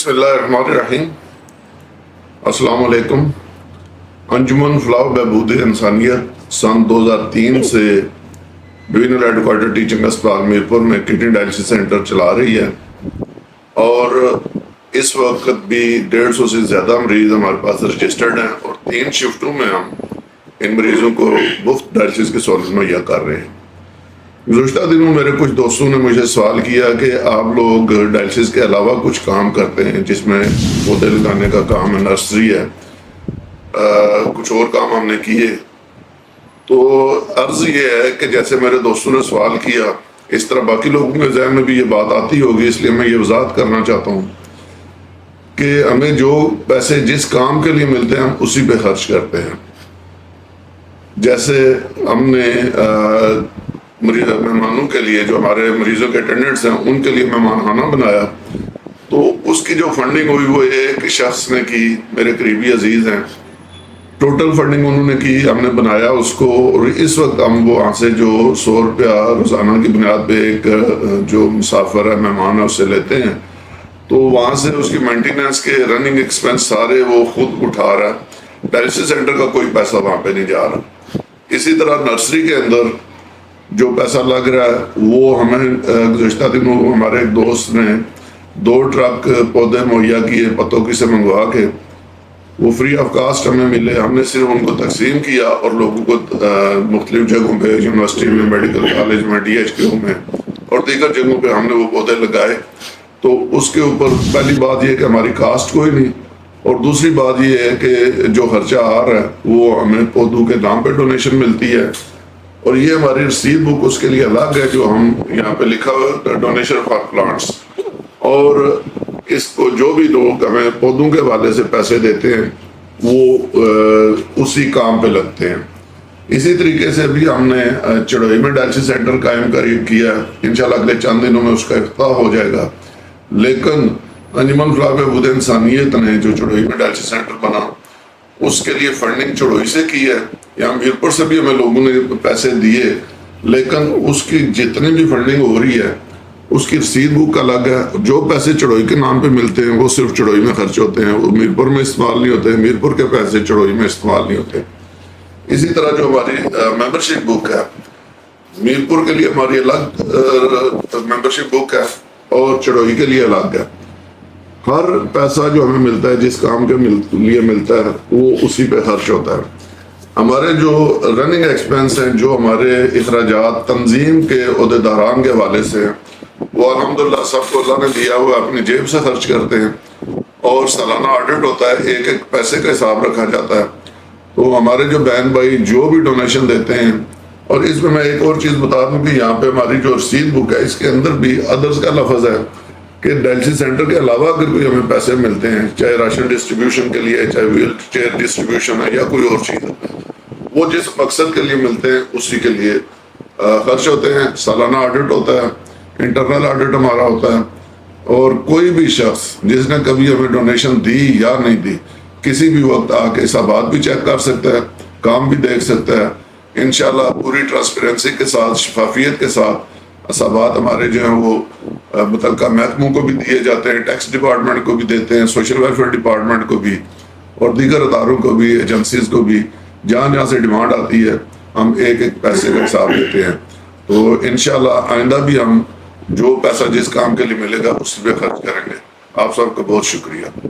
بسم اللہ الرحمن الرحیم۔ السلام علیکم۔ انجمن فلاح و بہبود انسانیت سن 2003 سے ڈویژنل ہیڈ کوارٹر ٹیچنگ اسپتال میرپور میں کڈنی ڈائلسس سینٹر چلا رہی ہے، اور اس وقت بھی 150 سے زیادہ مریض ہمارے پاس رجسٹرڈ ہیں، اور 3 شفٹوں میں ہم ان مریضوں کو مفت ڈائلسس کی سہولت مہیا کر رہے ہیں۔ گزشتہ دنوں میرے کچھ دوستوں نے مجھے سوال کیا کہ آپ لوگ ڈائلسس کے علاوہ کچھ کام کرتے ہیں، جس میں پودے لگانے کا کام ہے، نرسری ہے، کچھ اور کام ہم نے کیے۔ تو عرض یہ ہے کہ جیسے میرے دوستوں نے سوال کیا، اس طرح باقی لوگوں کے ذہن میں بھی یہ بات آتی ہوگی، اس لیے میں یہ وضاحت کرنا چاہتا ہوں کہ ہمیں جو پیسے جس کام کے لیے ملتے ہیں ہم اسی پہ خرچ کرتے ہیں۔ جیسے ہم نے مہمانوں کے لیے، جو ہمارے مریضوں کے اٹینڈنٹس ہیں، ان کے لیے مہمان خانہ بنایا، تو اس کی جو فنڈنگ ہوئی وہ ایک شخص نے کی، میرے قریبی عزیز ہیں۔ ٹوٹل فنڈنگ انہوں نے کی، ہم نے بنایا اس کو، اور اس وقت ہم وہاں سے جو 100 روپیہ روزانہ کی بنیاد پہ ایک جو مسافر ہے، مہمان ہے، اس سے لیتے ہیں، تو وہاں سے اس کی مینٹیننس کے رننگ ایکسپینس سارے وہ خود اٹھا رہا ہے۔ ڈائلسس سینٹر کا کوئی پیسہ وہاں پہ نہیں جا رہا۔ اسی طرح نرسری کے اندر جو پیسہ لگ رہا ہے وہ ہمیں گزشتہ دنوں ہمارے ایک دوست نے 2 ٹرک پودے مہیا کیے پتوکی سے منگوا کے، وہ فری آف کاسٹ ہمیں ملے۔ ہم نے صرف ان کو تقسیم کیا اور لوگوں کو مختلف جگہوں پہ، یونیورسٹی میں، میڈیکل کالج میں، ڈی ایچ کیو میں اور دیگر جگہوں پہ ہم نے وہ پودے لگائے۔ تو اس کے اوپر پہلی بات یہ کہ ہماری کاسٹ کوئی نہیں، اور دوسری بات یہ ہے کہ جو خرچہ آ رہا ہے وہ ہمیں پودوں کے نام پہ ڈونیشن ملتی ہے، اور یہ ہماری رسید بک اس کے لیے الگ ہے جو ہم یہاں پہ لکھا ہوا ڈونیشن فار پلانٹس، اور اس کو جو بھی لوگ ہمیں پودوں کے حوالے سے پیسے دیتے ہیں وہ اسی کام پہ لگتے ہیں۔ اسی طریقے سے بھی ہم نے چڑوئی میں ڈائلسس سینٹر قائم کیا، انشاءاللہ اگلے چند دنوں میں اس کا افتتاح ہو جائے گا۔ لیکن انجمن فلاح و بہبود انسانیت نے جو چڑوئی میں ڈائلسس سینٹر بنا، اس کے لیے فنڈنگ چڑوئی سے کی ہے، یہاں میرپور سے بھی ہمیں لوگوں نے پیسے دیے، لیکن اس کی جتنی بھی فنڈنگ ہو رہی ہے اس کی رسید بک الگ ہے۔ جو پیسے چڑوئی کے نام پہ ملتے ہیں وہ صرف چڑوئی میں خرچ ہوتے ہیں، وہ میرپور میں استعمال نہیں ہوتے، میرپور کے پیسے چڑوئی میں استعمال نہیں ہوتے۔ اسی طرح جو ہماری ممبرشپ بک ہے، میرپور کے لیے ہماری الگ ممبرشپ بک ہے اور چڑوئی کے لیے الگ ہے۔ ہر پیسہ جو ہمیں ملتا ہے، جس کام کے لیے ملتا ہے، وہ اسی پہ خرچ ہوتا ہے۔ ہمارے جو رننگ ایکسپینس ہیں، جو ہمارے اخراجات تنظیم کے عہدیداران کے حوالے سے ہیں، وہ الحمدللہ سب کو اللہ نے دیا ہوا اپنی جیب سے خرچ کرتے ہیں، اور سالانہ آڈٹ ہوتا ہے، ایک ایک پیسے کا حساب رکھا جاتا ہے۔ تو ہمارے جو بہن بھائی جو بھی ڈونیشن دیتے ہیں، اور اس میں ایک اور چیز بتا دوں کہ یہاں پہ ہماری جو رسید بک ہے، اس کے اندر بھی ادرس کا لفظ ہے کہ ڈائلسس سینٹر کے علاوہ اگر کوئی ہمیں پیسے ملتے ہیں، چاہے راشن ڈسٹریبیوشن کے لیے، چاہے ویل چیئر ڈسٹریبیوشن ہے یا کوئی اور چیز ہے، وہ جس مقصد کے لیے ملتے ہیں اسی کے لیے خرچ ہوتے ہیں۔ سالانہ آڈٹ ہوتا ہے، انٹرنل آڈٹ ہمارا ہوتا ہے، اور کوئی بھی شخص جس نے کبھی ہمیں ڈونیشن دی یا نہیں دی، کسی بھی وقت آ کے حسابات بھی چیک کر سکتا ہے، کام بھی دیکھ سکتا ہے۔ انشاءاللہ پوری ٹرانسپیرنسی کے ساتھ، شفافیت کے ساتھ حسابات ہمارے جو ہیں وہ متعلقہ محکموں کو بھی دیے جاتے ہیں، ٹیکس ڈپارٹمنٹ کو بھی دیتے ہیں، سوشل ویلفیئر ڈپارٹمنٹ کو بھی، اور دیگر اداروں کو بھی، ایجنسیز کو بھی۔ جہاں جہاں سے ڈیمانڈ آتی ہے ہم ایک ایک پیسے کا حساب دیتے ہیں۔ تو انشاءاللہ آئندہ بھی ہم جو پیسہ جس کام کے لیے ملے گا اس پہ خرچ کریں گے۔ آپ سب کو بہت شکریہ۔